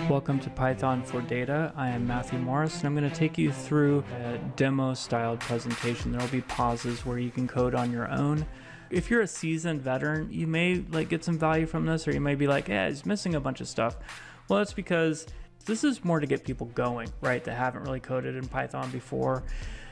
Welcome to Python for Data. I am Matthew Morris, and I'm going to take you through a demo-styled presentation. There will be pauses where you can code on your own. If you're a seasoned veteran, you may get some value from this, or you may be like, yeah, he's missing a bunch of stuff. Well, that's because this is more to get people going, right, that haven't really coded in Python before,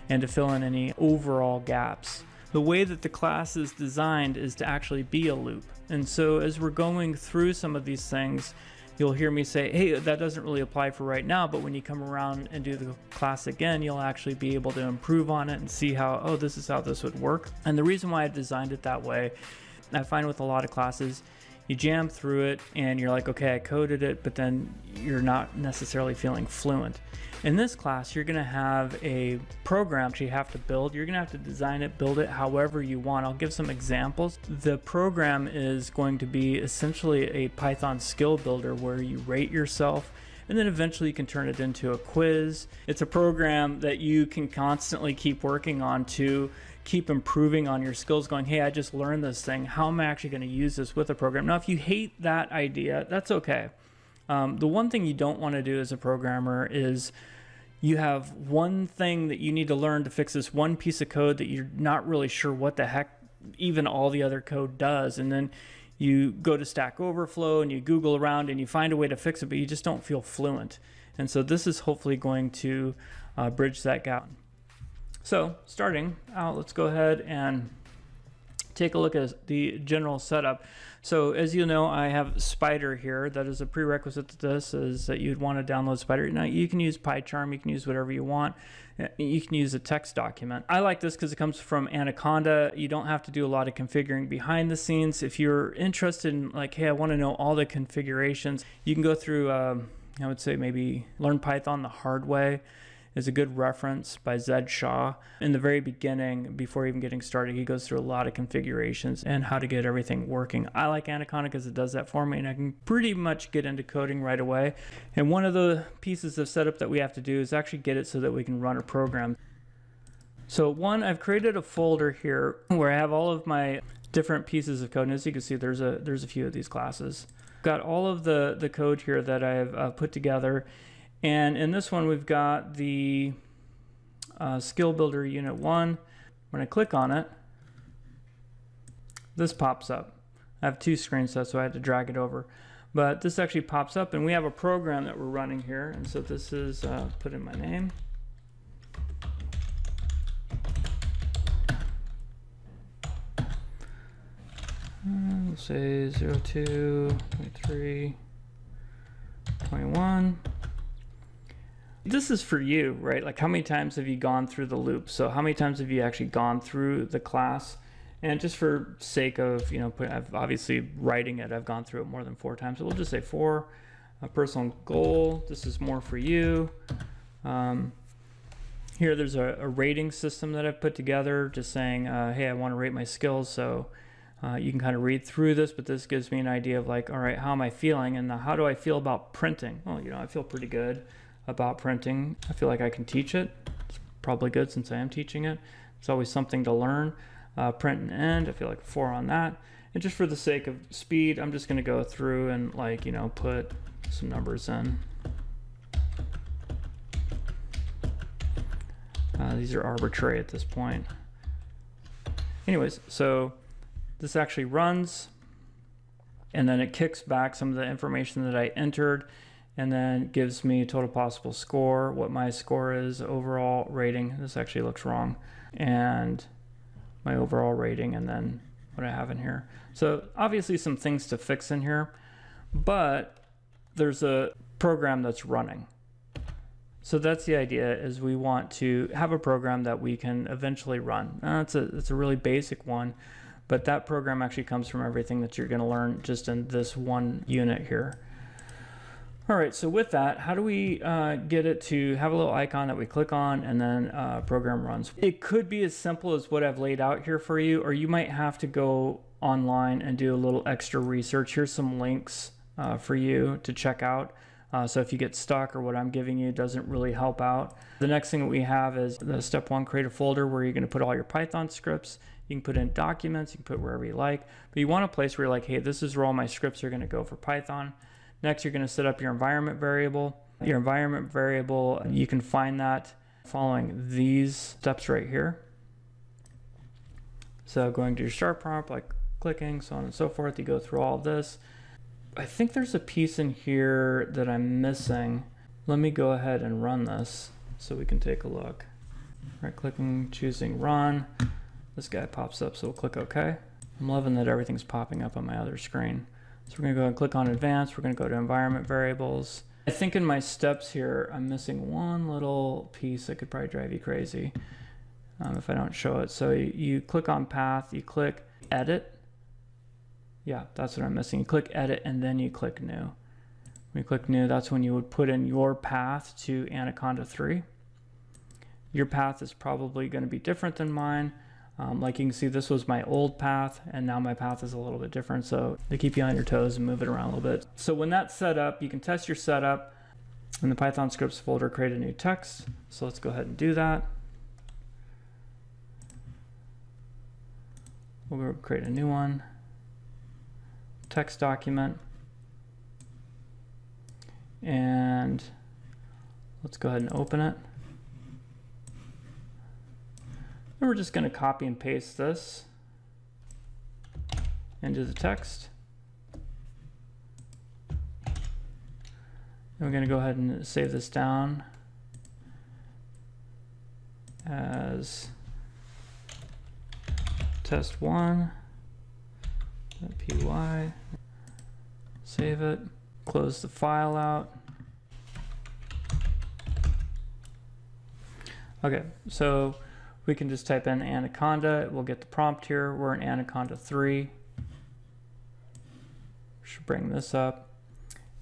and to fill in any overall gaps. The way that the class is designed is to actually be a loop. And so as we're going through some of these things, you'll hear me say, hey, that doesn't really apply for right now, but when you come around and do the class again, you'll actually be able to improve on it and see how, oh, this is how this would work. And the reason why I designed it that way, I find with a lot of classes, you jam through it and you're like, okay, I coded it, but then you're not necessarily feeling fluent. In this class, you're gonna have a program that you have to build. You're gonna have to design it, build it however you want. I'll give some examples. The program is going to be essentially a Python skill builder where you rate yourself, and then eventually you can turn it into a quiz. It's a program that you can constantly keep working on to keep improving on your skills, going, hey, I just learned this thing. How am I actually gonna use this with a program? Now, if you hate that idea, that's okay. The one thing you don't wanna do as a programmer is you have one thing that you need to learn to fix this one piece of code that you're not really sure what the heck even all the other code does. And then you go to Stack Overflow and you Google around and you find a way to fix it, but you just don't feel fluent. And so this is hopefully going to bridge that gap. So starting out, let's go ahead and take a look at the general setup. So as you know, I have Spider here. That is a prerequisite to this, is that you'd want to download Spider. Now you can use PyCharm, you can use whatever you want. You can use a text document. I like this because it comes from Anaconda. You don't have to do a lot of configuring behind the scenes. If you're interested in hey, I want to know all the configurations, you can go through, I would say maybe Learn Python the Hard Way is a good reference by Zed Shah. In the very beginning, before even getting started, he goes through a lot of configurations and how to get everything working. I like Anaconda because it does that for me, and I can pretty much get into coding right away. And one of the pieces of setup that we have to do is actually get it so that we can run a program. So one, I've created a folder here where I have all of my different pieces of code. And as you can see, there's a few of these classes. Got all of the code here that I've put together. And in this one, we've got the Skill Builder Unit 1. When I click on it, this pops up. I have two screens, so I had to drag it over. But this actually pops up, and we have a program that we're running here. And so this is, put in my name. Let's say 02, 23, 21. This is for you, right? Like, how many times have you gone through the loop? So how many times have you actually gone through the class? And just for sake of, I've obviously writing it, I've gone through it more than 4 times. So we'll just say 4. A personal goal, this is more for you. Here there's a rating system that I've put together, just saying, hey, I want to rate my skills. So you can kind of read through this, but this gives me an idea of all right, how am I feeling? And how do I feel about printing? Well, I feel pretty good about printing. I feel like I can teach it. It's probably good since I am teaching it. It's always something to learn. Print and end, I feel like 4 on that. And just for the sake of speed, I'm just going to go through and put some numbers in. These are arbitrary at this point. Anyways, so this actually runs, and then it kicks back some of the information that I entered, and then gives me a total possible score, what my score is, overall rating. This actually looks wrong. And my overall rating, and then what I have in here. So obviously some things to fix in here, but there's a program that's running. So that's the idea, is we want to have a program that we can eventually run. It's a really basic one, but that program actually comes from everything that you're gonna learn just in this one unit here. All right, so with that, how do we get it to have a little icon that we click on and then program runs? It could be as simple as what I've laid out here for you, or you might have to go online and do a little extra research. Here's some links for you to check out. So if you get stuck or what I'm giving you doesn't really help out. The next thing that we have is the step 1, create a folder where you're gonna put all your Python scripts. You can put in documents, you can put wherever you like, but you want a place where you're like, hey, this is where all my scripts are gonna go for Python. Next, you're going to set up your environment variable. Your environment variable, you can find that following these steps right here. So going to your start prompt, like clicking, so on and so forth, you go through all of this. I think there's a piece in here that I'm missing. Let me go ahead and run this so we can take a look. Right clicking, choosing run. This guy pops up, so we'll click OK. I'm loving that everything's popping up on my other screen. So we're going to go ahead and click on advanced. We're going to go to environment variables. I think in my steps here, I'm missing one little piece that could probably drive you crazy if I don't show it. So you click on path, you click edit. Yeah, that's what I'm missing. You click edit and then you click new. When you click new, that's when you would put in your path to Anaconda 3. Your path is probably going to be different than mine. Like you can see, this was my old path, and now my path is a little bit different. So they keep you on your toes and move it around a little bit. So when that's set up, you can test your setup. In the Python scripts folder, create a new text. So let's go ahead and do that. We'll create a new one. Text document. And let's go ahead and open it. And we're just going to copy and paste this into the text. And we're going to go ahead and save this down as test1.py. Save it. Close the file out. Okay, so we can just type in Anaconda. We'll get the prompt here. We're in Anaconda 3. Should bring this up.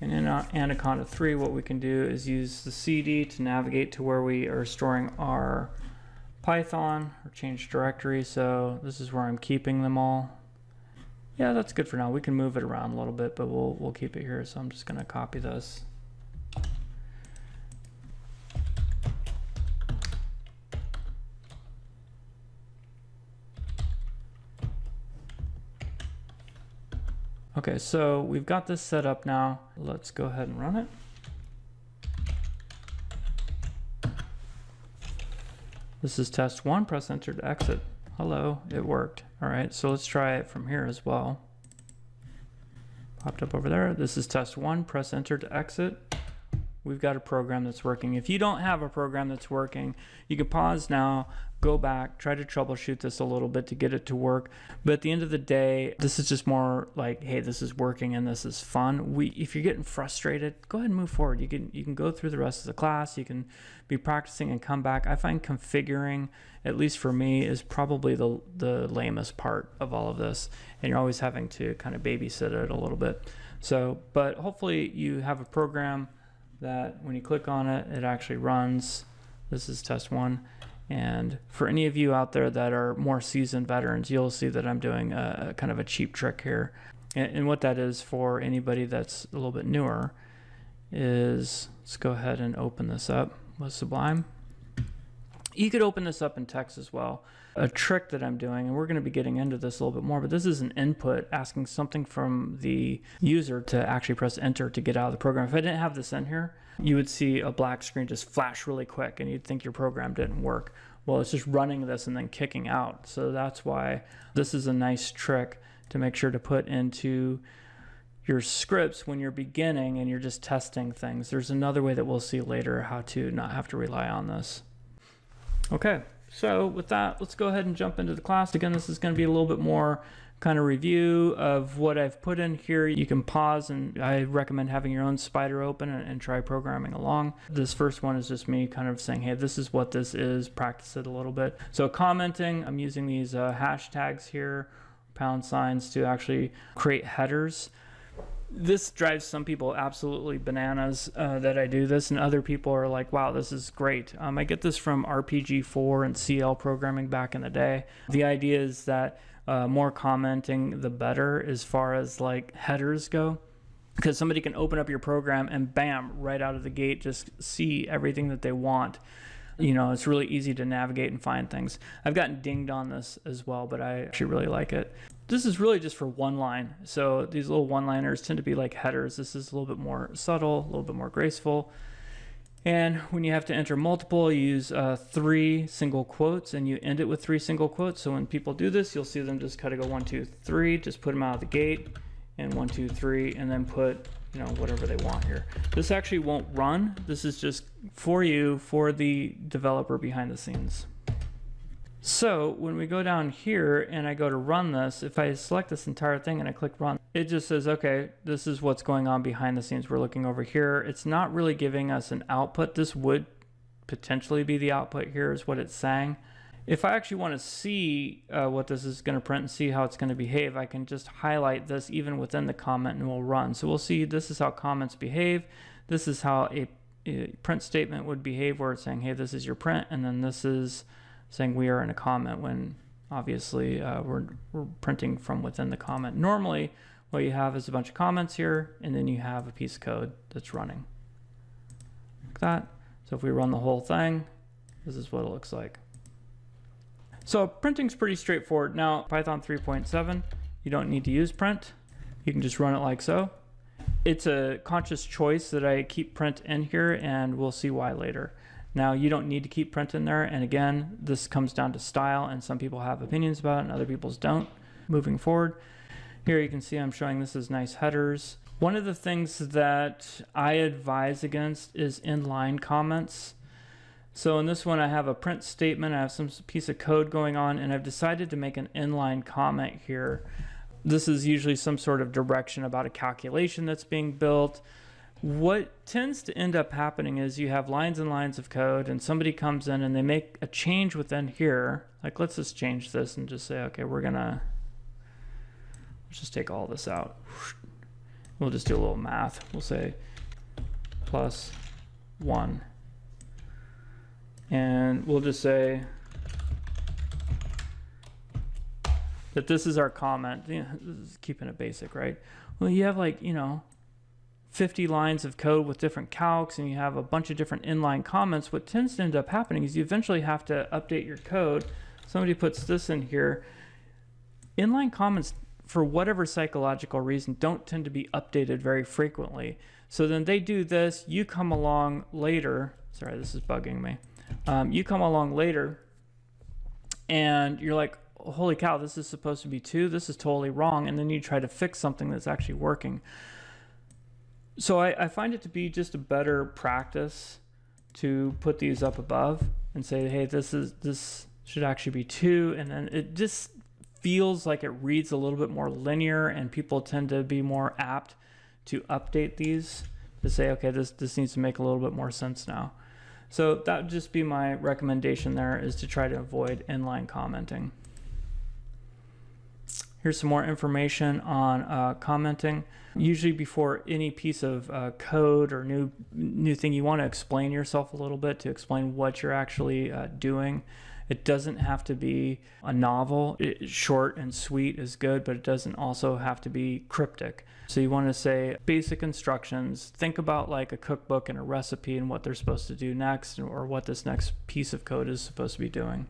And in Anaconda 3, what we can do is use the CD to navigate to where we are storing our Python or change directory. So this is where I'm keeping them all. Yeah, that's good for now. We can move it around a little bit, but we'll keep it here. So I'm just going to copy this. Okay, so we've got this set up now. Let's go ahead and run it. This is test 1, press enter to exit. Hello, it worked. All right, so let's try it from here as well. Popped up over there. This is test 1, press enter to exit. We've got a program that's working. If you don't have a program that's working, you can pause now, go back, try to troubleshoot this a little bit to get it to work. But at the end of the day, this is just more like, hey, this is working and this is fun. If you're getting frustrated, go ahead and move forward. You can go through the rest of the class. You can be practicing and come back. I find configuring, at least for me, is probably the lamest part of all of this. And you're always having to kind of babysit it a little bit. So, but hopefully you have a program that when you click on it, it actually runs. This is test 1. And for any of you out there that are more seasoned veterans, you'll see that I'm doing a kind of a cheap trick here. And what that is for anybody that's a little bit newer is, let's go ahead and open this up with Sublime. You could open this up in text as well. A trick that I'm doing, and we're going to be getting into this a little bit more, but this is an input asking something from the user to actually press enter to get out of the program. If I didn't have this in here, you would see a black screen just flash really quick and you'd think your program didn't work. Well, it's just running this and then kicking out. So that's why this is a nice trick to make sure to put into your scripts when you're beginning and you're just testing things. There's another way that we'll see later how to not have to rely on this. Okay, so with that, let's go ahead and jump into the class. Again, this is going to be a little bit more kind of review of what I've put in here. You can pause, and I recommend having your own spider open and try programming along. This first one is just me kind of saying, hey, this is what this is, practice it a little bit. So commenting, I'm using these hashtags here, #signs, to actually create headers. This drives some people absolutely bananas that I do this, and other people are like, wow, this is great. I get this from RPG4 and CL programming back in the day. The idea is that more commenting, the better as far as like headers go, because somebody can open up your program and bam, right out of the gate, just see everything that they want. You know, it's really easy to navigate and find things. I've gotten dinged on this as well, but I actually really like it. This is really just for one line. So these little one-liners tend to be like headers. This is a little bit more subtle, a little bit more graceful. And when you have to enter multiple, you use 3 single quotes, and you end it with 3 single quotes. So when people do this, you'll see them just kind of go 1, 2, 3, just put them out of the gate, and 1, 2, 3, and then put, you know, whatever they want here. This actually won't run. This is just for you, for the developer behind the scenes. So when we go down here and I go to run this, if I select this entire thing and I click run, it just says, okay, this is what's going on behind the scenes. We're looking over here. It's not really giving us an output. This would potentially be the output here is what it's saying. If I actually want to see what this is going to print and see how it's going to behave, I can just highlight this even within the comment and we'll run. So we'll see this is how comments behave. This is how a print statement would behave where it's saying, hey, this is your print. And then this is saying we are in a comment when obviously we're printing from within the comment. Normally what you have is a bunch of comments here and then you have a piece of code that's running like that. So if we run the whole thing, this is what it looks like. So printing's pretty straightforward. Now Python 3.7, you don't need to use print. You can just run it like so. It's a conscious choice that I keep print in here and we'll see why later. Now you don't need to keep print in there, and again, this comes down to style, and some people have opinions about it and other people's don't. Moving forward, here you can see I'm showing this as nice headers. One of the things that I advise against is inline comments. So in this one I have a print statement, I have some piece of code going on, and I've decided to make an inline comment here. This is usually some sort of direction about a calculation that's being built. What tends to end up happening is you have lines and lines of code and somebody comes in and they make a change within here. Like let's just change this and just say, okay, let's just take all this out. We'll just do a little math. We'll say +1. And we'll just say that this is our comment. You know, this is keeping it basic, right? Well, you have like, you know, 50 lines of code with different calcs and you have a bunch of different inline comments. What tends to end up happening is you eventually have to update your code. Somebody puts this in here. Inline comments, for whatever psychological reason, don't tend to be updated very frequently. So then they do this, you come along later. Sorry, this is bugging me. You come along later and you're like, holy cow, this is supposed to be 2. This is totally wrong. And then you try to fix something that's actually working. So I find it to be just a better practice to put these up above and say, hey, this should actually be 2. And then it just feels like it reads a little bit more linear, and people tend to be more apt to update these to say, okay, this needs to make a little bit more sense now. So that would just be my recommendation there, is to try to avoid inline commenting. Here's some more information on commenting. Usually before any piece of code or new thing, you want to explain yourself a little bit, to explain what you're actually doing. It doesn't have to be a novel. Short and sweet is good, but it doesn't also have to be cryptic. So you want to say basic instructions. Think about like a cookbook and a recipe and what they're supposed to do next, or what this next piece of code is supposed to be doing.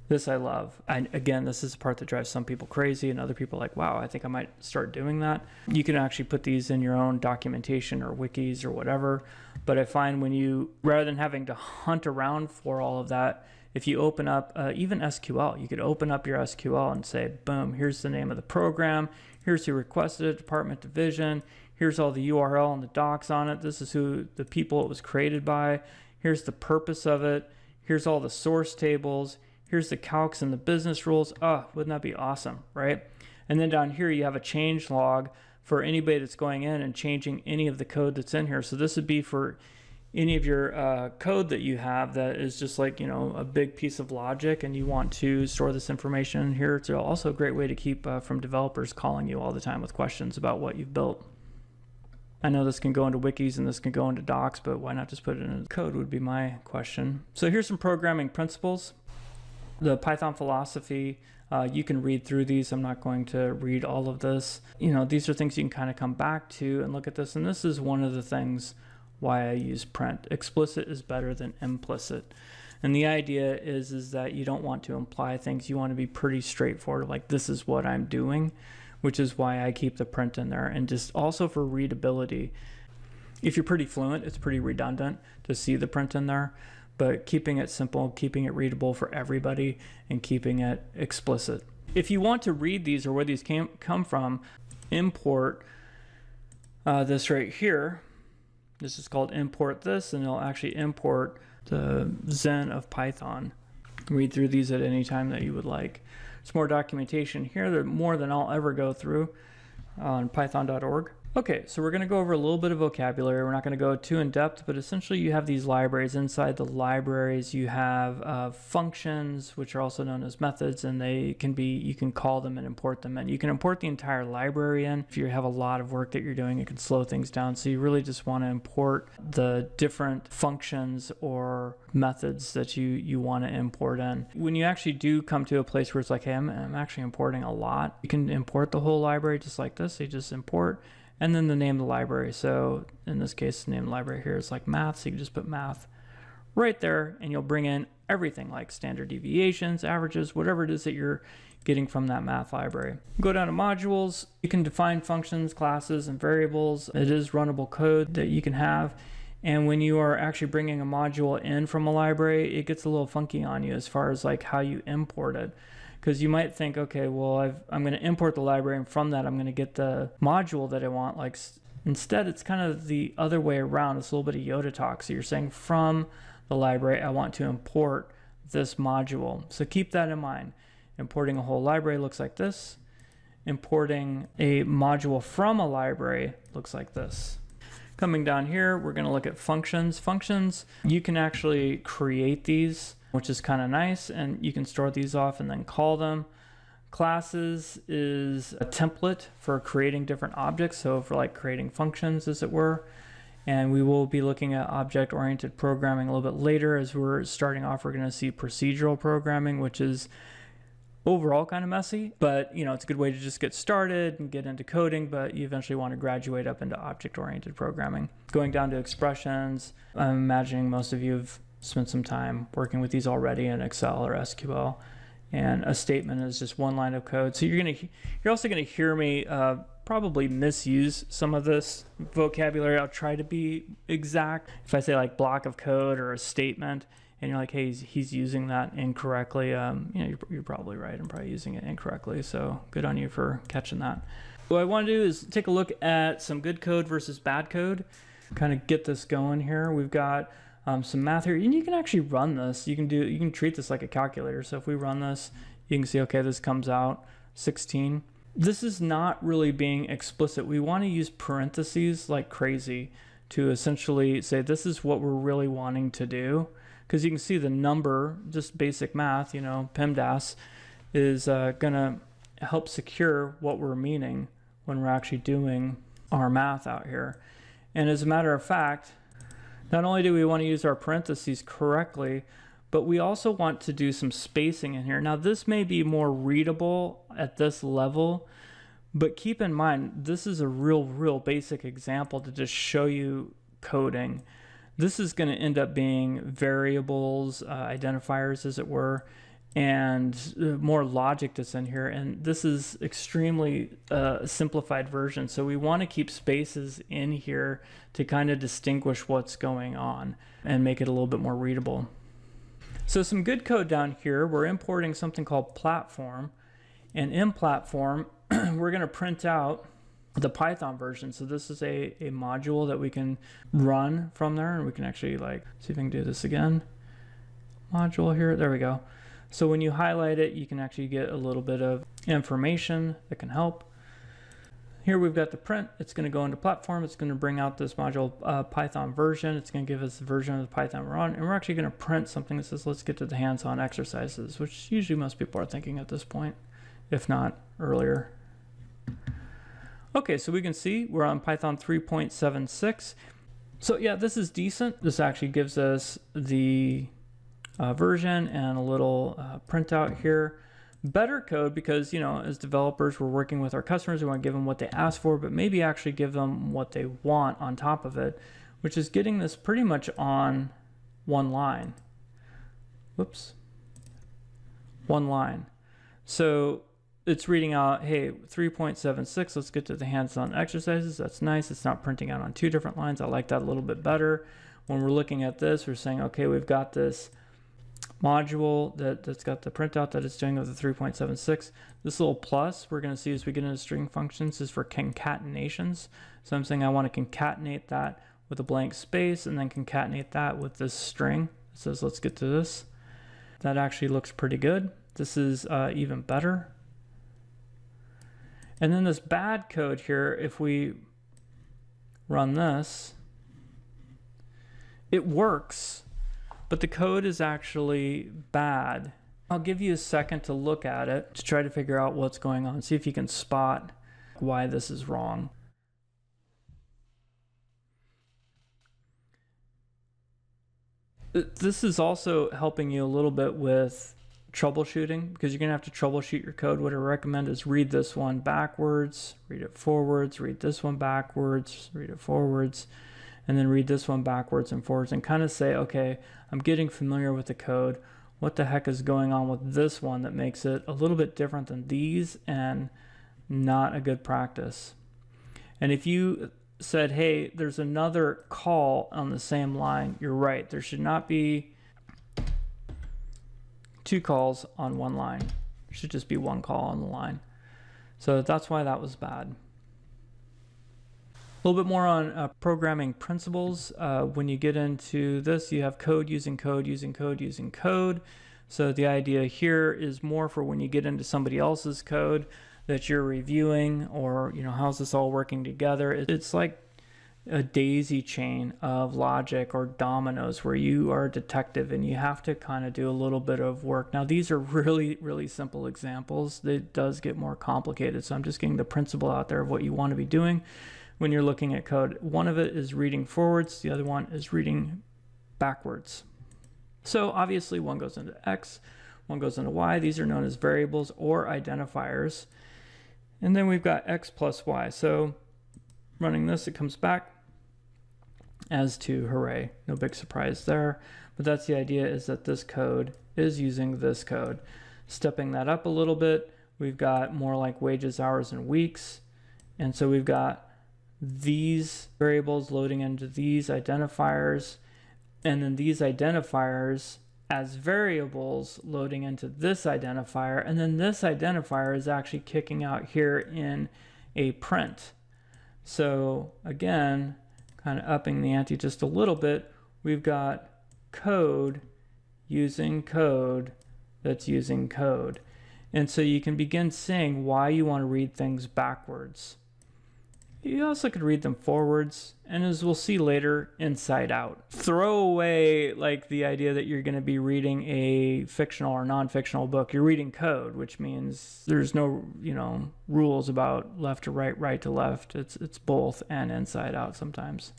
This I love. And again, this is the part that drives some people crazy, and other people are like, wow, I think I might start doing that. You can actually put these in your own documentation or wikis or whatever. But I find when you, rather than having to hunt around for all of that, if you open up even SQL, you could open up your SQL and say, boom, here's the name of the program. Here's who requested it, department, division. Here's all the URL and the docs on it. This is who the people it was created by. Here's the purpose of it. Here's all the source tables. Here's the calcs and the business rules. Oh, wouldn't that be awesome, right? And then down here, you have a change log for anybody that's going in and changing any of the code that's in here. So this would be for any of your code that you have that is just like, you know, a big piece of logic, and you want to store this information in here. It's also a great way to keep from developers calling you all the time with questions about what you've built. I know this can go into wikis and this can go into docs, but why not just put it in code would be my question. So here's some programming principles. The Python philosophy, you can read through these. I'm not going to read all of this. You know, these are things you can kind of come back to and look at this. And this is one of the things why I use print. Explicit is better than implicit. And the idea is that you don't want to imply things. You want to be pretty straightforward, like this is what I'm doing, which is why I keep the print in there. And just also for readability, if you're pretty fluent, it's pretty redundant to see the print in there, but keeping it simple, keeping it readable for everybody, and keeping it explicit. If you want to read these or where these come from, import this right here. This is called import this, and it'll actually import the Zen of Python. Read through these at any time that you would like. There's more documentation here. There's more than I'll ever go through on python.org. Okay, so we're going to go over a little bit of vocabulary. We're not going to go too in depth, but essentially you have these libraries. Inside the libraries, you have functions, which are also known as methods, and they can be, you can call them and import them in. You can import the entire library in. If you have a lot of work that you're doing, it can slow things down. So you really just want to import the different functions or methods that you want to import in. When you actually do come to a place where it's like, hey, I'm actually importing a lot, you can import the whole library just like this. You just import, and then the name of the library. So in this case, the name of the library here is like math. So you can just put math right there, and you'll bring in everything like standard deviations, averages, whatever it is that you're getting from that math library. Go down to modules. You can define functions, classes, and variables. It is runnable code that you can have. And when you are actually bringing a module in from a library, it gets a little funky on you as far as like how you import it. Because you might think, okay, well, I'm going to import the library, and from that, I'm going to get the module that I want. Like, instead, it's kind of the other way around. It's a little bit of Yoda talk. So you're saying from the library, I want to import this module. So keep that in mind. Importing a whole library looks like this. Importing a module from a library looks like this. Coming down here, we're going to look at functions. Functions, you can actually create these, which is kind of nice, and you can store these off and then call them. Classes is a template for creating different objects, so for like creating functions, as it were. And we will be looking at object-oriented programming a little bit later. As we're starting off, we're going to see procedural programming, which is overall kind of messy, but you know, it's a good way to just get started and get into coding, but you eventually want to graduate up into object-oriented programming. Going down to expressions, I'm imagining most of you have spent some time working with these already in Excel or SQL, and a statement is just one line of code. So you're also gonna hear me probably misuse some of this vocabulary. I'll try to be exact. If I say like block of code or a statement, and you're like, hey, he's using that incorrectly, you know, you're probably right. I'm probably using it incorrectly. So good on you for catching that. What I want to do is take a look at some good code versus bad code, kind of get this going here. We've got some math here, and you can actually run this. You can treat this like a calculator. So if we run this, you can see, okay, this comes out 16. This is not really being explicit. We want to use parentheses like crazy to essentially say this is what we're really wanting to do. Because you can see the number, just basic math, you know, PEMDAS, is going to help secure what we're meaning when we're actually doing our math out here. And as a matter of fact, not only do we want to use our parentheses correctly, but we also want to do some spacing in here. Now, this may be more readable at this level, but keep in mind, this is a real basic example to just show you coding. This is going to end up being variables, identifiers, as it were, and more logic that's in here. And this is extremely simplified version. So we want to keep spaces in here to kind of distinguish what's going on and make it a little bit more readable. So some good code down here, we're importing something called platform. And in platform, we're going to print out the Python version. So this is a module that we can run from there, and we can actually like see if I can do this again. Module here, there we go. So when you highlight it, you can actually get a little bit of information that can help. Here we've got the print. It's going to go into platform. It's going to bring out this module Python version. It's going to give us the version of the Python we're on, and we're actually going to print something that says let's get to the hands-on exercises, which usually most people are thinking at this point, if not earlier. Okay, so we can see we're on Python 3.76. So yeah, this is decent. This actually gives us the version and a little printout here. Better code because, you know, as developers, we're working with our customers. We want to give them what they ask for, but maybe actually give them what they want on top of it, which is getting this pretty much on one line. whoops, one line. So it's reading out, hey, 3.76, let's get to the hands-on exercises. That's nice. It's not printing out on two different lines. I like that a little bit better. When we're looking at this, we're saying, okay, we've got this module that's got the printout that it's doing with the 3.76. This little plus we're going to see as we get into string functions is for concatenations. So I'm saying I want to concatenate that with a blank space and then concatenate that with this string. It says, let's get to this. That actually looks pretty good. This is even better. And then this bad code here, if we run this, it works, but the code is actually bad. I'll give you a second to look at it to try to figure out what's going on. See if you can spot why this is wrong. This is also helping you a little bit with troubleshooting, because you're going to have to troubleshoot your code. What I recommend is read this one backwards, read it forwards, read this one backwards, read it forwards, and then read this one backwards and forwards, and kind of say, okay, I'm getting familiar with the code. What the heck is going on with this one that makes it a little bit different than these and not a good practice? And if you said, hey, there's another call on the same line, you're right. There should not be two calls on one line. It should just be one call on the line. So that's why that was bad. A little bit more on programming principles. When you get into this, you have code using code using code using code. So the idea here is more for when you get into somebody else's code that you're reviewing, or, you know, how's this all working together? It's like a daisy chain of logic or dominoes where you are a detective and you have to kind of do a little bit of work. Now, these are really, really simple examples. It does get more complicated. So I'm just getting the principle out there of what you want to be doing when you're looking at code. One of it is reading forwards. The other one is reading backwards. So obviously one goes into X, one goes into Y. These are known as variables or identifiers. And then we've got X plus Y. So running this, it comes back as 2, hooray. No big surprise there. But that's the idea, is that this code is using this code. Stepping that up a little bit, we've got more like wages, hours, and weeks. And so we've got these variables loading into these identifiers, and then these identifiers as variables loading into this identifier, and then this identifier is actually kicking out here in a print. So again, kind of upping the ante just a little bit, we've got code using code that's using code. And so you can begin seeing why you want to read things backwards. You also could read them forwards, and as we'll see later, inside out. Throw away like the idea that you're going to be reading a fictional or non-fictional book. You're reading code, which means there's no, rules about left to right, right to left. It's both and inside out sometimes.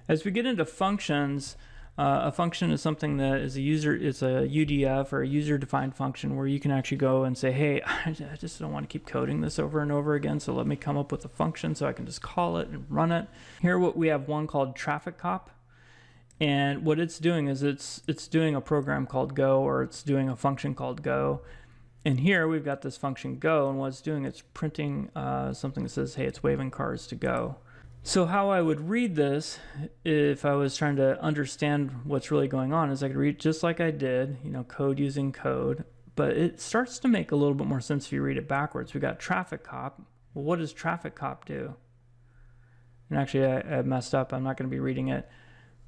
As we get into functions, a function is something that is it's a UDF or a user-defined function where you can actually go and say, hey, I just don't want to keep coding this over and over again, so let me come up with a function so I can just call it and run it. Here we have one called traffic cop, and what it's doing is it's doing a program called go, or it's doing a function called go. And here we've got this function go, and what it's doing, it's printing something that says, hey, it's waving cars to go. So how I would read this, if I was trying to understand what's really going on, is I could read just like I did, code using code, but it starts to make a little bit more sense if you read it backwards. We got traffic cop. Well, what does traffic cop do? And actually I messed up. I'm not going to be reading it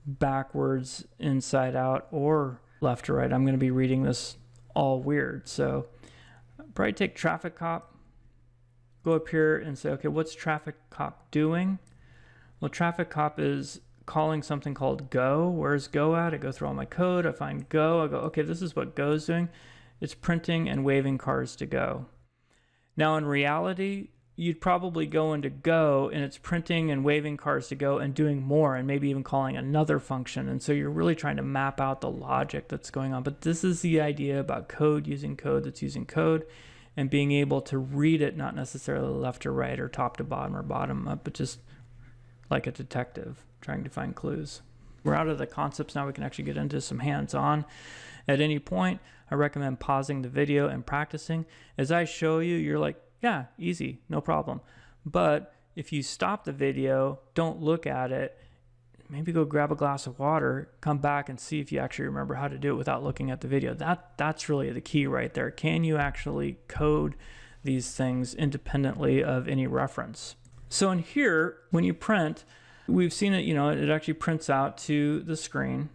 backwards, inside out, or left to right. I'm going to be reading this all weird. So probably take traffic cop, go up here and say, okay, what's traffic cop doing? Well, traffic cop is calling something called go. Where's go at? I go through all my code. I find go. I go, okay, this is what go is doing. It's printing and waving cars to go. Now, in reality, you'd probably go into go, and it's printing and waving cars to go and doing more, and maybe even calling another function. And so you're really trying to map out the logic that's going on. But this is the idea about code using code that's using code, and being able to read it, not necessarily left to right or top to bottom or bottom up, but just like a detective trying to find clues. We're out of the concepts now, we can actually get into some hands-on. At any point, I recommend pausing the video and practicing. As I show you, you're like, yeah, easy, no problem. But if you stop the video, don't look at it, maybe go grab a glass of water, come back and see if you actually remember how to do it without looking at the video. That's really the key right there. Can you actually code these things independently of any reference? So in here, when you print, we've seen it, it actually prints out to the screen,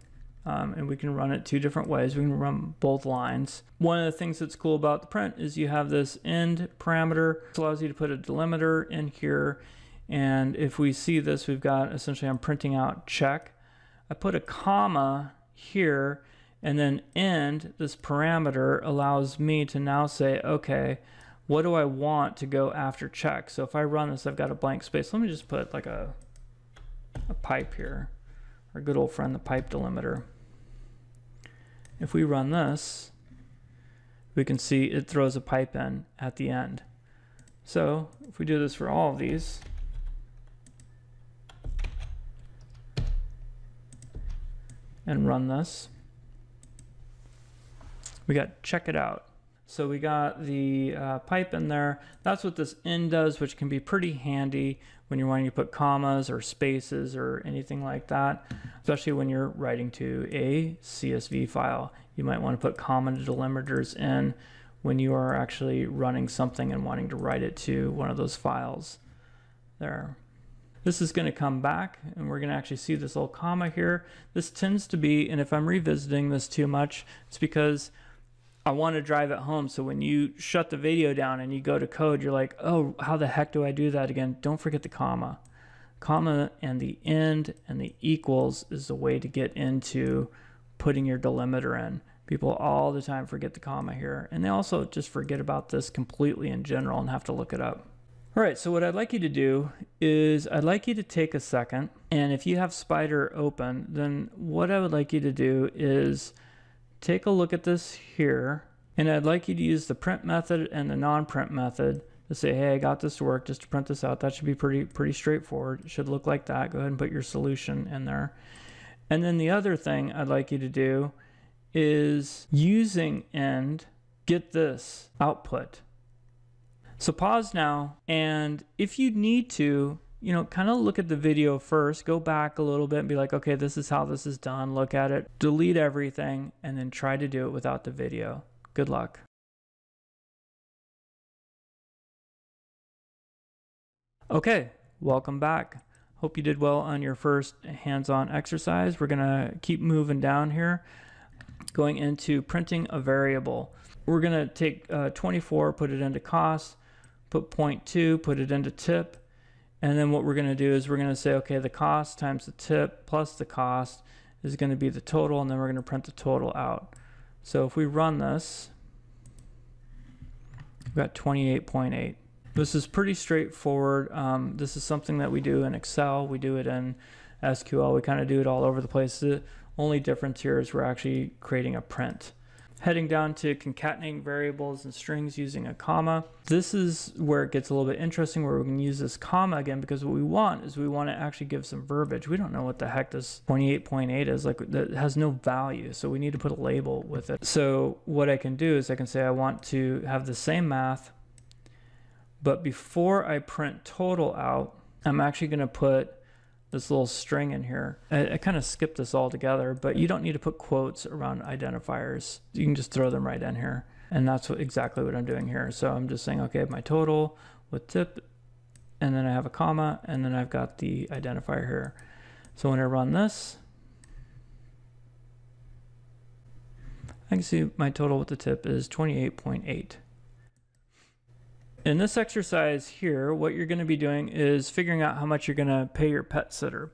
and we can run it two different ways. We can run both lines. One of the things that's cool about the print is you have this end parameter. This allows you to put a delimiter in here. And if we see this, we've got essentially, I'm printing out check. I put a comma here, and then end, this parameter allows me to now say, okay, what do I want to go after check? So if I run this, I've got a blank space. Let me just put like a pipe here, our good old friend, the pipe delimiter. If we run this, we can see it throws a pipe in at the end. So if we do this for all of these, and run this, we got check it out. So we got the pipe in there. That's what this end does, which can be pretty handy when you're wanting to put commas or spaces or anything like that, especially when you're writing to a CSV file. You might want to put comma delimiters in when you are actually running something and wanting to write it to one of those files there. This is going to come back, and we're going to actually see this little comma here. This tends to be, and if I'm revisiting this too much, it's because I want to drive it home. So when you shut the video down and you go to code, you're like, oh, how the heck do I do that again? Don't forget the comma. Comma and the end and the equals is the way to get into putting your delimiter in. People all the time forget the comma here, and they also just forget about this completely in general and have to look it up. All right, so what I'd like you to do is I'd like you to take a second, and if you have Spider open, then what I would like you to do is take a look at this here, and I'd like you to use the print method and the non-print method to say, hey, I got this to work, just to print this out. That should be pretty straightforward. It should look like that. Go ahead and put your solution in there. And then the other thing I'd like you to do is using end, get this output. So pause now, and if you need to, kind of look at the video first, go back a little bit and be like, okay, this is how this is done, look at it, delete everything, and then try to do it without the video. Good luck. Okay, welcome back. Hope you did well on your first hands-on exercise. We're gonna keep moving down here, going into printing a variable. We're gonna take 24, put it into cost, put 0.2, put it into tip, and then what we're going to do is we're going to say, okay, the cost times the tip plus the cost is going to be the total, and then we're going to print the total out. So if we run this, we've got 28.8. This is pretty straightforward. This is something that we do in Excel. We do it in SQL. We kind of do it all over the place. The only difference here is we're actually creating a print. Heading down to concatenating variables and strings using a comma. This is where it gets a little bit interesting, where we can use this comma again, because what we want is we want to actually give some verbiage. We don't know what the heck this 28.8 is, like that has no value, so we need to put a label with it. So what I can do is I can say I want to have the same math, but before I print total out, I'm actually going to put this little string in here. I kind of skipped this all together, but you don't need to put quotes around identifiers. You can just throw them right in here. And that's exactly what I'm doing here. So I'm just saying, okay, I have my total with tip, and then I have a comma, and then I've got the identifier here. So when I run this, I can see my total with the tip is 28.8. In this exercise here, what you're going to be doing is figuring out how much you're going to pay your pet sitter.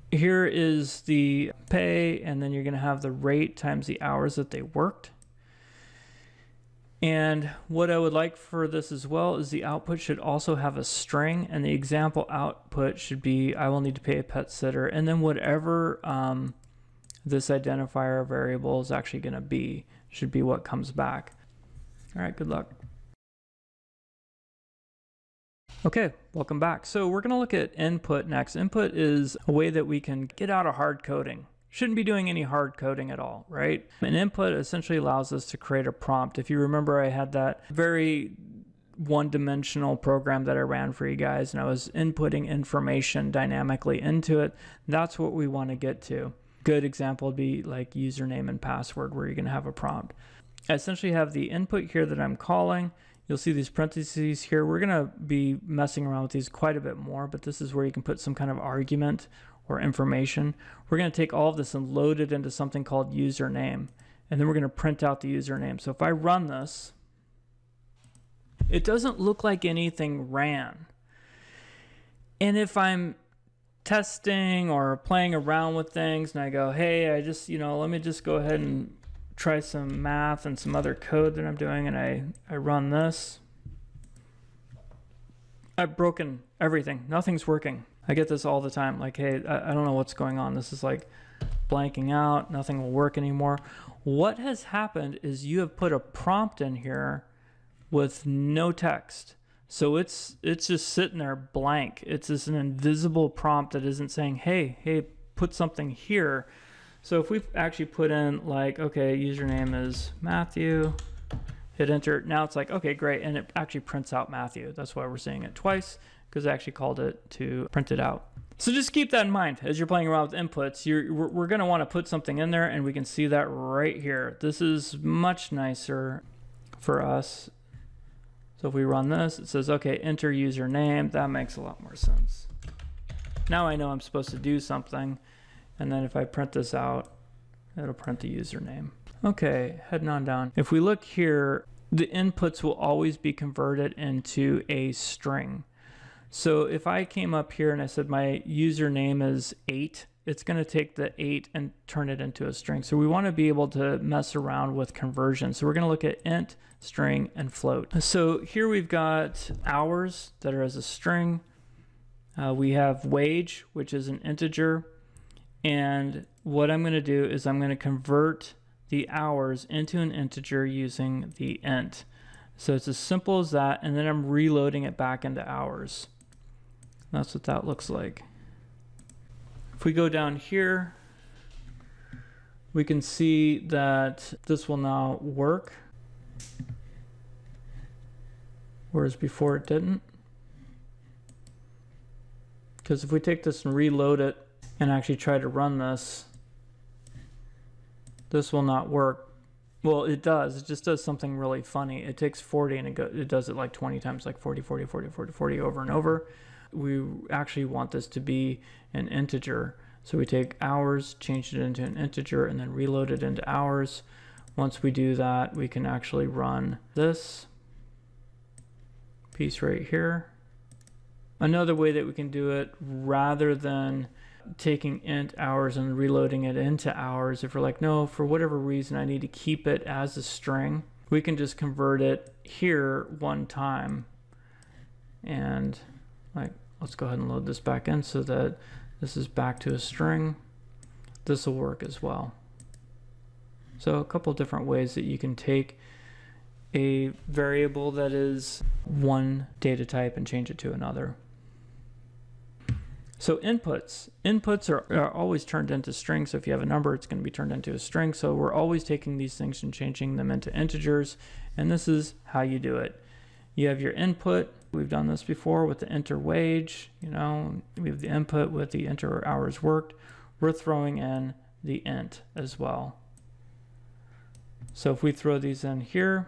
Here is the pay, and then you're going to have the rate times the hours that they worked. And what I would like for this as well is the output should also have a string, and the example output should be, I will need to pay a pet sitter, and then whatever this identifier variable is actually going to be should be what comes back. All right, good luck. Okay, welcome back. So we're going to look at input next. Input is a way that we can get out of hard coding. Shouldn't be doing any hard coding at all, right? An input essentially allows us to create a prompt. If you remember, I had that very one-dimensional program that I ran for you guys, and I was inputting information dynamically into it. That's what we want to get to. Good example would be like username and password, where you're going to have a prompt. I essentially have the input here that I'm calling. You'll see these parentheses here. We're going to be messing around with these quite a bit more, but this is where you can put some kind of argument or information. We're going to take all of this and load it into something called username, and then we're going to print out the username. So if I run this, it doesn't look like anything ran. And if I'm testing or playing around with things and I go, hey, I just, let me just go ahead and try some math and some other code that I'm doing, and I run this, I've broken everything. Nothing's working. I get this all the time. Like, hey, I don't know what's going on. This is like blanking out. Nothing will work anymore. What has happened is you have put a prompt in here with no text. So it's just sitting there blank. It's just an invisible prompt that isn't saying, hey, put something here. So if we actually put in like, okay, username is Matthew, hit enter, now it's like, okay, great. And it actually prints out Matthew. That's why we're seeing it twice, because I actually called it to print it out. So just keep that in mind as you're playing around with inputs. We're going to want to put something in there, and we can see that right here. This is much nicer for us. So if we run this, it says, okay, enter username. That makes a lot more sense. Now I know I'm supposed to do something. And then if I print this out, it'll print the username. Okay, heading on down. If we look here, the inputs will always be converted into a string. So if I came up here and I said my username is 8, it's going to take the 8 and turn it into a string. So we want to be able to mess around with conversion. So we're going to look at int, string, and float. So here we've got hours that are as a string. We have wage, which is an integer. And what I'm going to do is I'm going to convert the hours into an integer using the int. So it's as simple as that, and then I'm reloading it back into hours. That's what that looks like. If we go down here, we can see that this will now work, whereas before it didn't. Because if we take this and reload it and actually try to run this, this will not work. Well, it does. It just does something really funny. It takes 40 and it does it like 20 times, like 40, 40, 40, 40, 40 over and over. We actually want this to be an integer. So we take hours, change it into an integer, and then reload it into hours. Once we do that, we can actually run this piece right here. Another way that we can do it, rather than taking int hours and reloading it into hours, if we're like, no, for whatever reason I need to keep it as a string, we can just convert it here one time. And like, let's go ahead and load this back in so that this is back to a string. This will work as well. So a couple different ways that you can take a variable that is one data type and change it to another. So inputs are always turned into strings. So if you have a number, it's going to be turned into a string. So we're always taking these things and changing them into integers. And this is how you do it. You have your input. We've done this before with the enter wage. We have the input with the enter hours worked. We're throwing in the int as well. So if we throw these in here,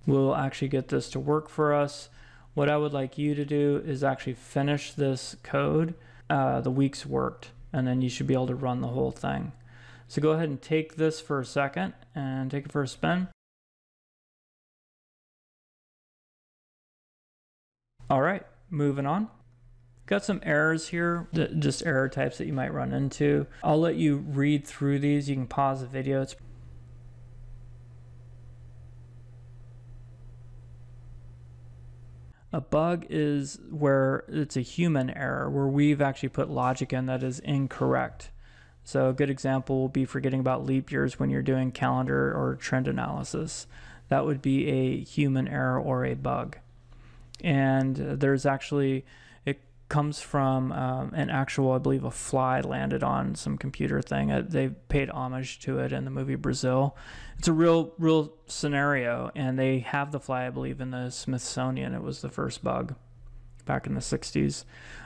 we'll actually get this to work for us. What I would like you to do is actually finish this code, the weeks worked, and then you should be able to run the whole thing. So go ahead and take this for a second and take it for a spin. All right, moving on. Got some errors here, just error types that you might run into. I'll let you read through these. You can pause the video. A bug is where it's a human error, where we've actually put logic in that is incorrect. So a good example will be forgetting about leap years when you're doing calendar or trend analysis. That would be a human error or a bug. And there's actually, it comes from an actual, I believe, a fly landed on some computer thing. They paid homage to it in the movie Brazil. It's a real scenario, and they have the fly, I believe, in the Smithsonian. It was the first bug back in the 60s.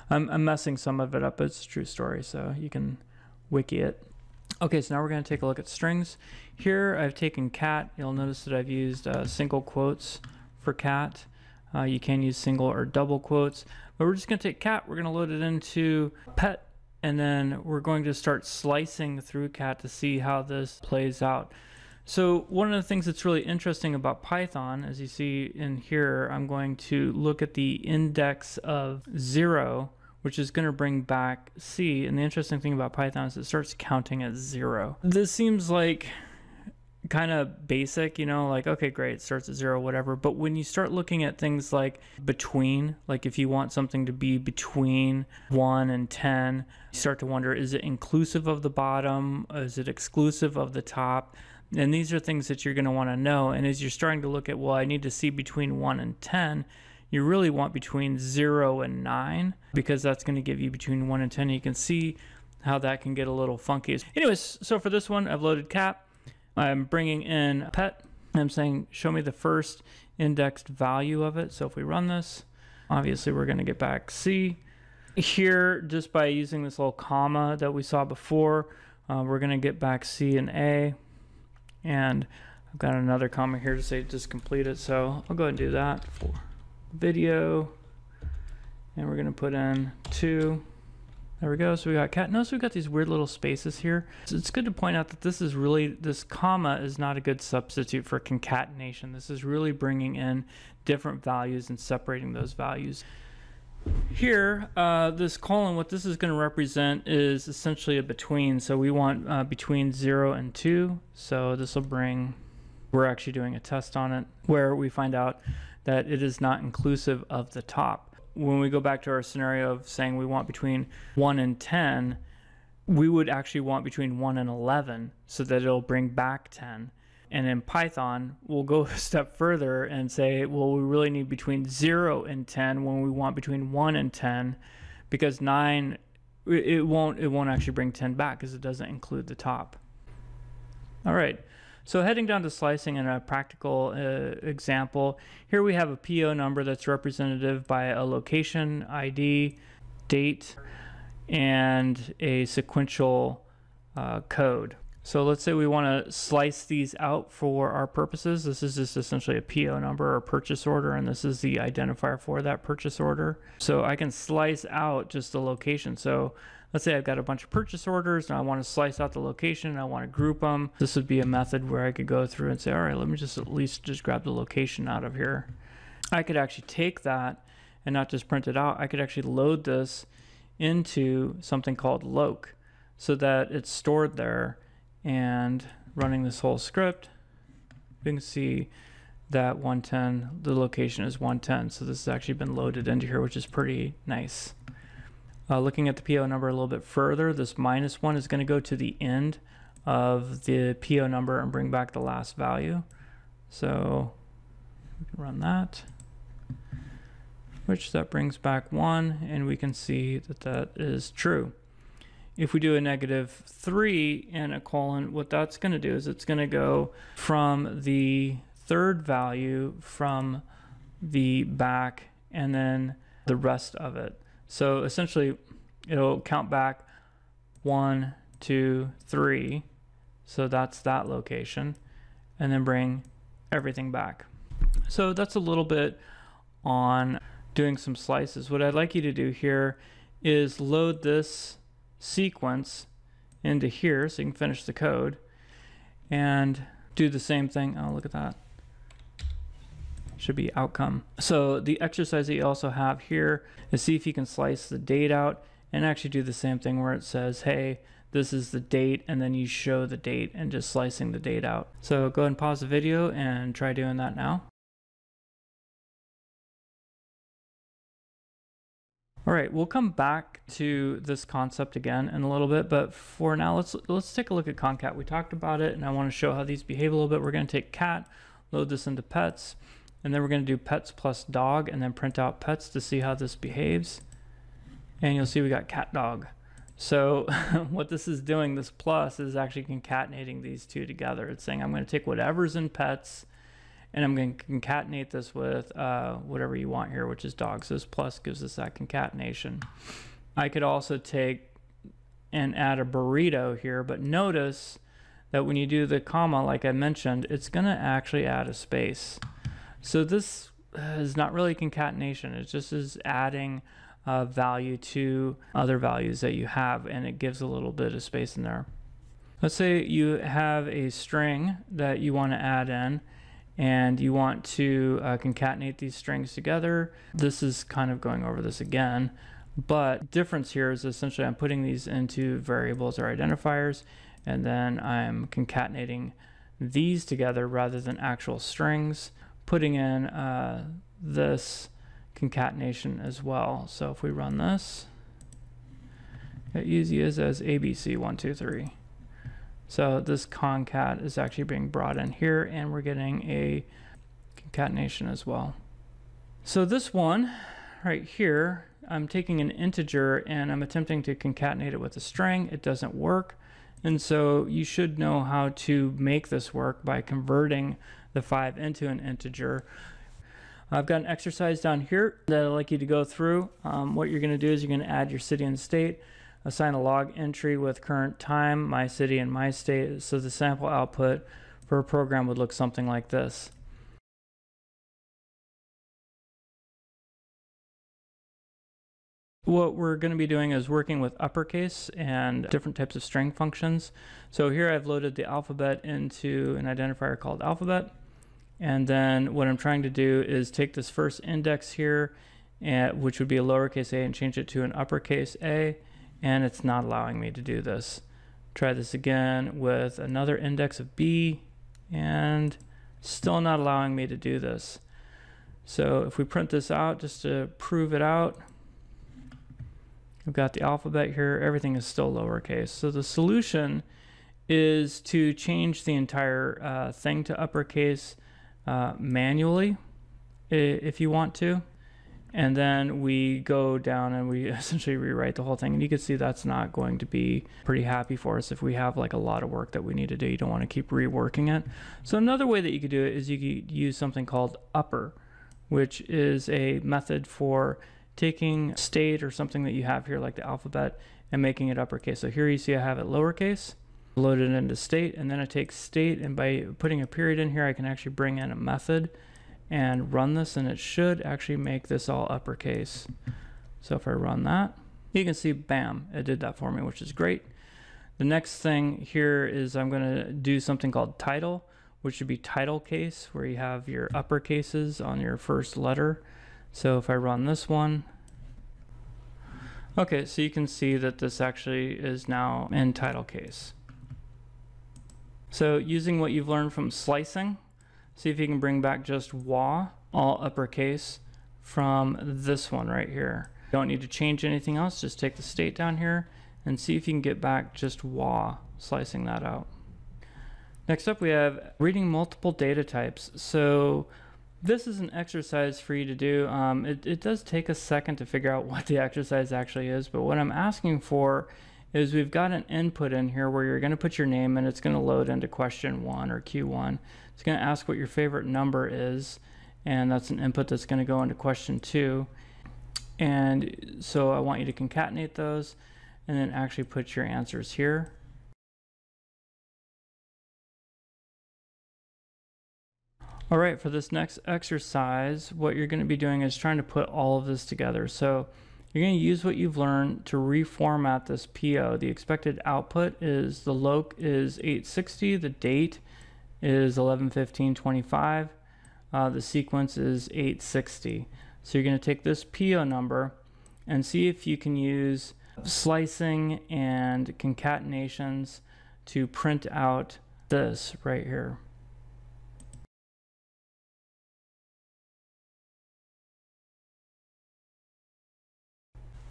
I'm messing some of it up, but it's a true story, so you can wiki it. Okay, so now we're going to take a look at strings. Here I've taken cat. You'll notice that I've used single quotes for cat. You can use single or double quotes, but we're just going to take cat, we're going to load it into pet, and then we're going to start slicing through cat to see how this plays out. So one of the things that's really interesting about Python, as you see in here, I'm going to look at the index of 0, which is going to bring back C. And the interesting thing about Python is it starts counting at 0. This seems like kind of basic, you know, like, okay, great, it starts at 0, whatever. But when you start looking at things like between, like if you want something to be between 1 and 10, you start to wonder, is it inclusive of the bottom? Is it exclusive of the top? And these are things that you're going to want to know. And as you're starting to look at, well, I need to see between 1 and 10, you really want between 0 and 9, because that's going to give you between 1 and 10. And you can see how that can get a little funky. Anyways, so for this one, I've loaded cat. I'm bringing in pet. I'm saying, show me the first indexed value of it. So if we run this, obviously we're going to get back C. Here, just by using this little comma that we saw before, we're going to get back C and A. And I've got another comma here to say just complete it. So I'll go ahead and do that for video. And we're going to put in 2. There we go. So we got cat. Notice we've got these weird little spaces here. So it's good to point out that this is really, this comma is not a good substitute for concatenation. This is really bringing in different values and separating those values. Here, this colon, what this is going to represent is essentially a between. So we want between 0 and 2. So this will bring, we're actually doing a test on it where we find out that it is not inclusive of the top. When we go back to our scenario of saying we want between 1 and 10, we would actually want between 1 and 11 so that it'll bring back 10. And in Python, we'll go a step further and say, well, we really need between 0 and 10 when we want between 1 and 10, because 9, it won't actually bring 10 back because it doesn't include the top. All right. So heading down to slicing in a practical example, here we have a PO number that's representative by a location, ID, date, and a sequential code. So let's say we want to slice these out for our purposes. This is just essentially a PO number or purchase order, and this is the identifier for that purchase order. So I can slice out just the location. So let's say I've got a bunch of purchase orders and I want to slice out the location and I want to group them. This would be a method where I could go through and say, all right, let me just at least just grab the location out of here. I could actually take that and not just print it out. I could actually load this into something called loc so that it's stored there. And running this whole script, you can see that 110, the location is 110. So this has actually been loaded into here, which is pretty nice. Looking at the PO number a little bit further, this -1 is going to go to the end of the PO number and bring back the last value. So we can run that, which that brings back 1, and we can see that that is true. If we do a -3 and a colon, what that's going to do is it's going to go from the third value from the back and then the rest of it. So essentially, it'll count back 1, 2, 3. So that's that location, and then bring everything back. So that's a little bit on doing some slices. What I'd like you to do here is load this sequence into here so you can finish the code and do the same thing. Oh, look at that. Should be outcome. So the exercise that you also have here is see if you can slice the date out and actually do the same thing where it says, hey, this is the date, and then you show the date and just slicing the date out. So go ahead and pause the video and try doing that now. All right, we'll come back to this concept again in a little bit, but for now, let's take a look at Concat. We talked about it, and I want to show how these behave a little bit. We're going to take cat, load this into pets, and then we're going to do pets plus dog, and then print out pets to see how this behaves. And you'll see we got cat dog. So what this is doing, this plus, is actually concatenating these two together. It's saying I'm going to take whatever's in pets, and I'm going to concatenate this with whatever you want here, which is dog. So this plus gives us that concatenation. I could also take and add a burrito here, but notice that when you do the comma, like I mentioned, it's going to actually add a space. So this is not really concatenation. It just is adding value to other values that you have, and it gives a little bit of space in there. Let's say you have a string that you want to add in, and you want to concatenate these strings together. This is kind of going over this again, but difference here is essentially I'm putting these into variables or identifiers, and then I'm concatenating these together rather than actual strings, putting in this concatenation as well. So if we run this, it usually is as ABC123. So this concat is actually being brought in here, and we're getting a concatenation as well. So this one right here, I'm taking an integer and I'm attempting to concatenate it with a string. It doesn't work. And so you should know how to make this work by converting the 5 into an integer. I've got an exercise down here that I'd like you to go through. What you're going to do is you're going to add your city and state, assign a log entry with current time, my city and my state. So the sample output for a program would look something like this. What we're going to be doing is working with uppercase and different types of string functions. So here I've loaded the alphabet into an identifier called alphabet. And then what I'm trying to do is take this first index here, which would be a lowercase a, and change it to an uppercase a, and it's not allowing me to do this. Try this again with another index of b, and still not allowing me to do this. So if we print this out just to prove it out, I've got the alphabet here, everything is still lowercase. So the solution is to change the entire thing to uppercase manually if you want to, and then we go down and we essentially rewrite the whole thing, and you can see that's not going to be pretty happy for us if we have like a lot of work that we need to do. You don't want to keep reworking it. So another way that you could do it is you could use something called upper, which is a method for taking state or something that you have here like the alphabet and making it uppercase. So here you see I have it lowercase, load it into state, and then I take state, and by putting a period in here I can actually bring in a method and run this, and it should actually make this all uppercase. So if I run that, you can see bam, it did that for me, which is great. The next thing here is I'm going to do something called title, which should be title case, where you have your uppercases on your first letter. So if I run this one, okay, so you can see that this actually is now in title case. So using what you've learned from slicing, see if you can bring back just wa, all uppercase, from this one right here. You don't need to change anything else, just take the state down here and see if you can get back just wa, slicing that out. Next up we have reading multiple data types. So this is an exercise for you to do. It does take a second to figure out what the exercise actually is, but what I'm asking for is we've got an input in here where you're going to put your name, and it's going to load into question 1 or Q1. It's going to ask what your favorite number is, and that's an input that's going to go into question 2. And so I want you to concatenate those and then actually put your answers here. All right, for this next exercise, what you're going to be doing is trying to put all of this together. So you're going to use what you've learned to reformat this PO. The expected output is the loc is 860, the date is 11/15/25, the sequence is 860. So you're going to take this PO number and see if you can use slicing and concatenations to print out this right here.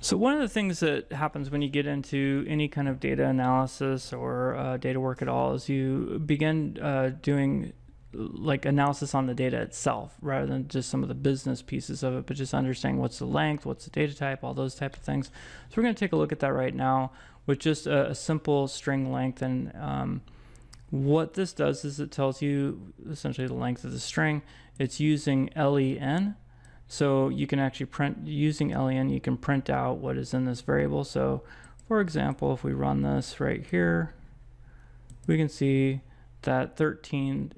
So one of the things that happens when you get into any kind of data analysis or data work at all is you begin doing like analysis on the data itself rather than just some of the business pieces of it, but just understanding what's the length, what's the data type, all those type of things. So we're going to take a look at that right now with just a simple string length. And what this does is it tells you essentially the length of the string. It's using len. So you can actually print, using len, you can print out what is in this variable. So for example, if we run this right here, we can see that 13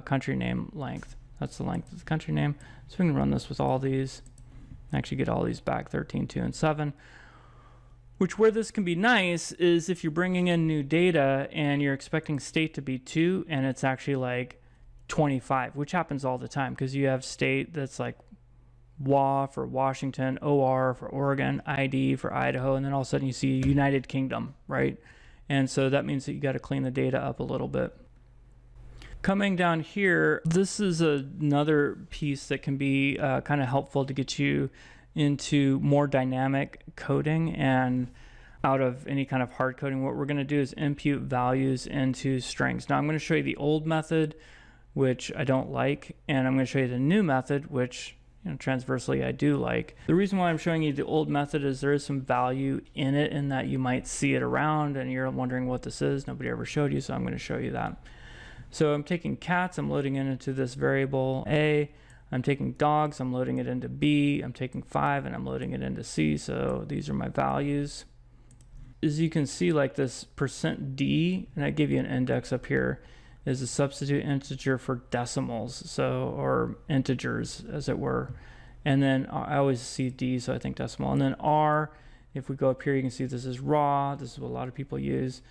country name length. That's the length of the country name. So we can run this with all these, actually get all these back, 13, 2, and 7. Which, where this can be nice is if you're bringing in new data and you're expecting state to be 2 and it's actually like 25, which happens all the time because you have state that's like WA for Washington, OR for Oregon, ID for Idaho, and then all of a sudden you see United Kingdom, right? And so that means that you got to clean the data up a little bit. Coming down here, this is another piece that can be kind of helpful to get you into more dynamic coding and out of any kind of hard coding. What we're going to do is impute values into strings. Now I'm going to show you the old method, which I don't like, and I'm going to show you the new method, which transversely I do like. The reason why I'm showing you the old method is there is some value in it, in that you might see it around and you're wondering what this is. Nobody ever showed you, so I'm going to show you that. So I'm taking cats, I'm loading it into this variable A. I'm taking dogs, I'm loading it into B. I'm taking 5 and I'm loading it into C. So these are my values. As you can see, like this %D, and I give you an index up here, is a substitute integer for decimals, so, or integers as it were. And then I always see D, so I think decimal. And then R, if we go up here, you can see this is raw. This is what a lot of people use.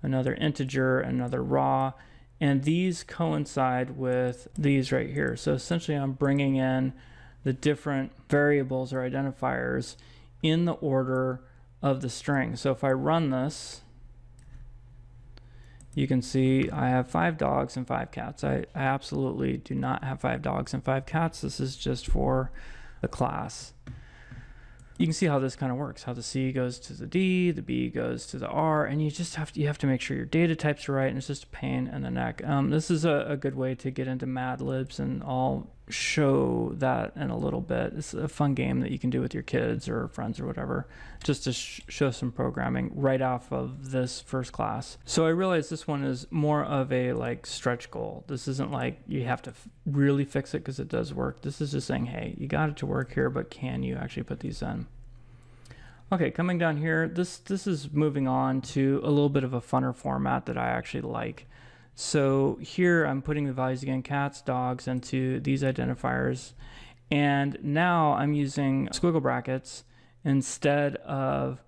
Another integer, another raw. And these coincide with these right here. So essentially I'm bringing in the different variables or identifiers in the order of the string. So if I run this, you can see I have 5 dogs and 5 cats. I absolutely do not have 5 dogs and 5 cats. This is just for the class. You can see how this kind of works, how the C goes to the D, the B goes to the R, and you just have to make sure your data types are right, and it's just a pain in the neck. This is a good way to get into Mad Libs, and I'll show that in a little bit. It's a fun game that you can do with your kids or friends or whatever, just to show some programming right off of this first class. So I realize this one is more of a like stretch goal. This isn't like you have to really fix it because it does work. This is just saying, hey, you got it to work here, but can you actually put these in? Okay, coming down here, this is moving on to a little bit of a funner format that I actually like. So here I'm putting the values again, cats, dogs, into these identifiers. And now I'm using squiggle brackets instead of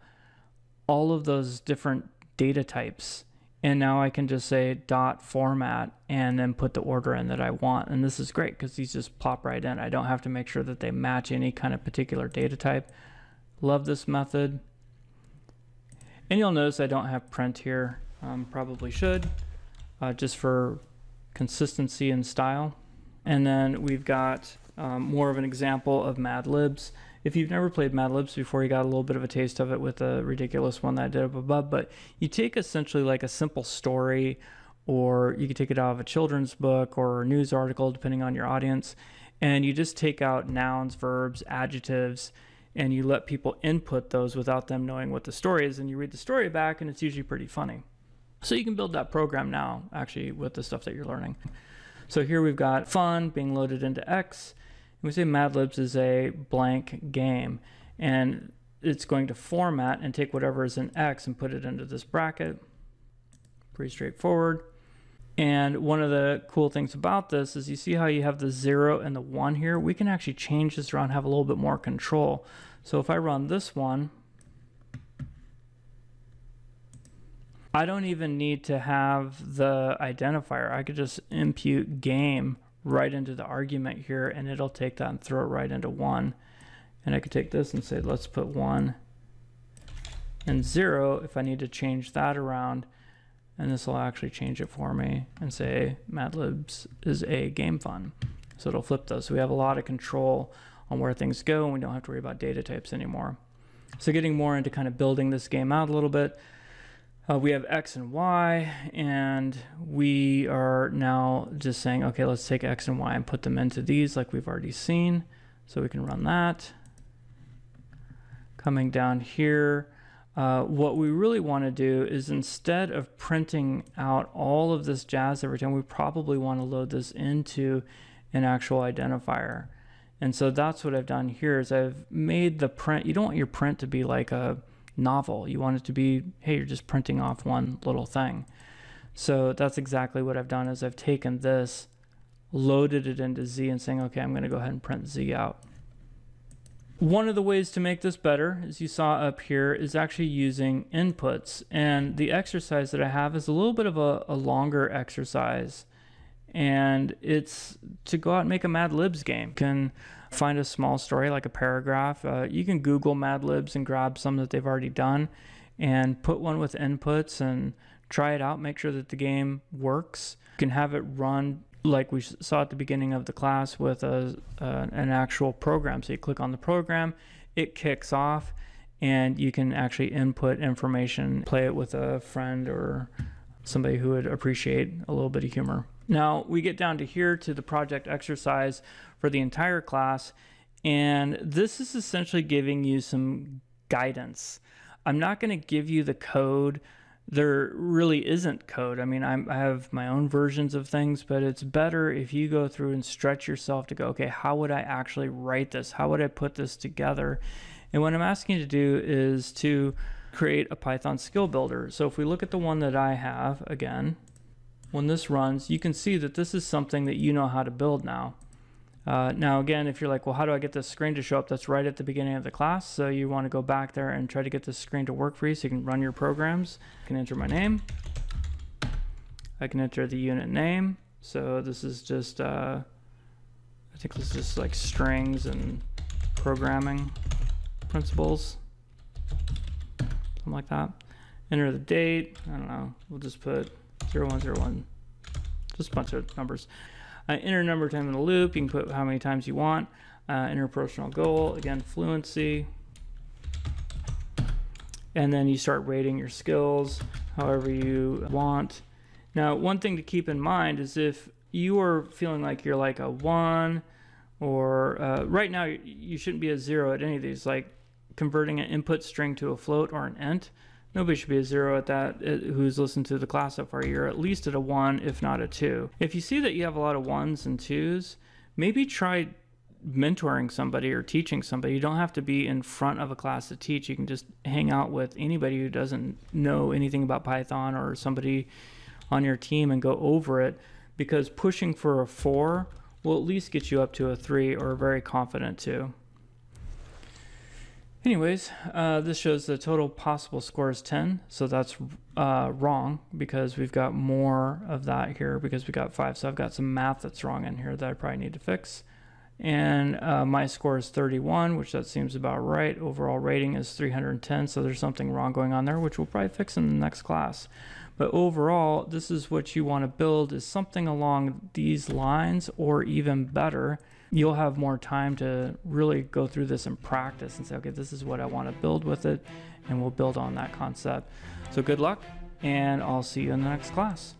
all of those different data types. And now I can just say dot format and then put the order in that I want. And this is great because these just plop right in. I don't have to make sure that they match any kind of particular data type. Love this method. And you'll notice I don't have print here. Probably should. Just for consistency and style. And then we've got more of an example of Mad Libs. If you've never played Mad Libs before, you got a little bit of a taste of it with a ridiculous one that I did up above, but you take essentially like a simple story, or you could take it out of a children's book or a news article, depending on your audience, and you just take out nouns, verbs, adjectives, and you let people input those without them knowing what the story is, and you read the story back, and it's usually pretty funny. So you can build that program now, actually, with the stuff that you're learning. So here we've got fun being loaded into X. And we say Mad Libs is a blank game. And it's going to format and take whatever is in X and put it into this bracket. Pretty straightforward. And one of the cool things about this is you see how you have the 0 and the 1 here? We can actually change this around, have a little bit more control. So if I run this one, I don't even need to have the identifier. I could just impute game right into the argument here, and it'll take that and throw it right into 1. And I could take this and say, let's put 1 and 0 if I need to change that around. And this will actually change it for me and say Mad Libs is a game fun. So it'll flip those. So we have a lot of control on where things go, and we don't have to worry about data types anymore. So getting more into kind of building this game out a little bit, We have X and Y, and we are now just saying, okay, let's take X and Y and put them into these like we've already seen. So we can run that. Coming down here, what we really want to do is, instead of printing out all of this jazz every time, we probably want to load this into an actual identifier. And so that's what I've done here is I've made the print. You don't want your print to be like a novel. You want it to be, hey, you're just printing off one little thing. So that's exactly what I've done is I've taken this, loaded it into Z, and saying, okay, I'm going to go ahead and print Z out. One of the ways to make this better, as you saw up here, is actually using inputs. And the exercise that I have is a little bit of a longer exercise. And it's to go out and make a Mad Libs game. You can find a small story like a paragraph. You can Google Mad Libs and grab some that they've already done and put one with inputs and try it out, make sure that the game works. You can have it run like we saw at the beginning of the class with an actual program. So you click on the program, it kicks off, and you can actually input information, play it with a friend or somebody who would appreciate a little bit of humor. Now we get down to here to the project exercise for the entire class, and this is essentially giving you some guidance. I'm not going to give you the code. There really isn't code. I mean, I have my own versions of things, but it's better if you go through and stretch yourself to go, okay, how would I actually write this? How would I put this together? And what I'm asking you to do is to create a Python skill builder. So if we look at the one that I have, again, when this runs, you can see that this is something that you know how to build now. Now again, if you're like, well, how do I get this screen to show up? That's right at the beginning of the class. So you want to go back there and try to get this screen to work for you so you can run your programs. I can enter my name. I can enter the unit name. So this is just, I think this is just like strings and programming principles. Something like that. Enter the date. I don't know. We'll just put 0101. Just a bunch of numbers. Enter number of time in the loop. You can put how many times you want. Enter personal goal. Again, fluency. And then you start rating your skills however you want. Now, one thing to keep in mind is if you are feeling like you're like a 1 or right now you shouldn't be a 0 at any of these, like converting an input string to a float or an int. Nobody should be a 0 at that who's listened to the class so far. You're at least at a 1, if not a 2. If you see that you have a lot of 1s and 2s, maybe try mentoring somebody or teaching somebody. You don't have to be in front of a class to teach. You can just hang out with anybody who doesn't know anything about Python or somebody on your team and go over it, because pushing for a 4 will at least get you up to a 3 or a very confident 2. Anyways, this shows the total possible score is 10, so that's wrong because we've got more of that here because we got 5. So I've got some math that's wrong in here that I probably need to fix. And my score is 31, which that seems about right. Overall rating is 310, so there's something wrong going on there, which we'll probably fix in the next class. But overall, this is what you want to build, is something along these lines, or even better. You'll have more time to really go through this and practice and say, okay, this is what I want to build with it, and we'll build on that concept. So good luck, and I'll see you in the next class.